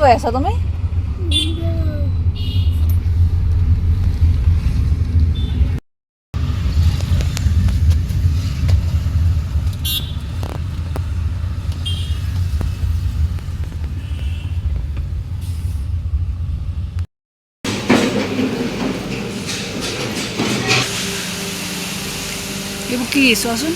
কৈ আছা তুমি? এইবোৰ কি চোৱাচোন।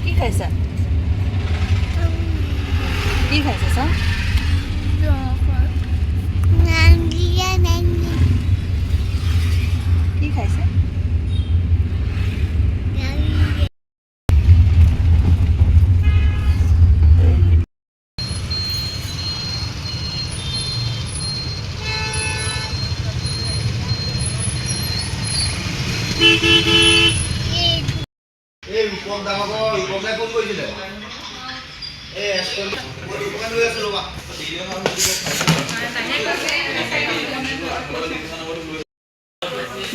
কি খাইছা? কি খাইছা চা? কি খাইছে? এই ৰূপক দামকৰ ৰূপকে ফোন কৰিছিলে এই এস্কন মই দোকান লৈ আছো ৰবা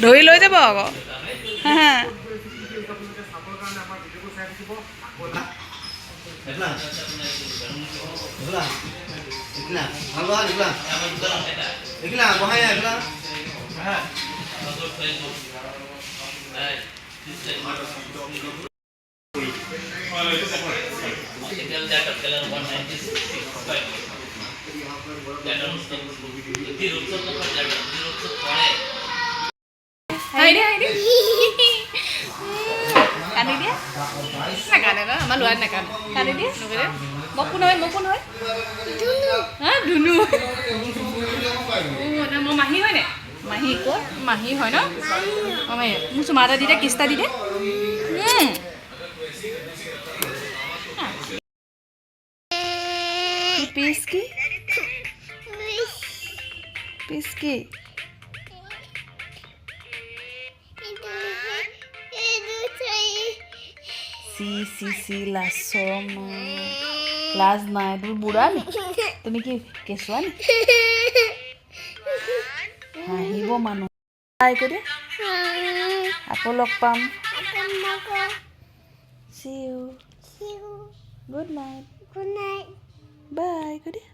ধৰি লৈ যাব আকৌ হা একলা একলা ভালো আৰ একলা একলা বহাই একলা হ্যাঁ কাটি দিয়া নাকানে ন আমাৰ ল'ৰাই নাকানে কাটি দিয়া নকৰে মকো নহয় হা ধুনু মোৰ মাহী হয় নে মাহী ক'ত মাহী হয় ন মাহী মোৰ চুমা এটা দি দে কিস্তা দি দে পিচ কি সি লাজ নাই তুমি বুঢ়া নি তুমি কি কেঁচুৱা নি হাঁহিব মানুহ বাই কৈ দিয়া আকৌ লগ পাম see you good night bye কৈ দিয়া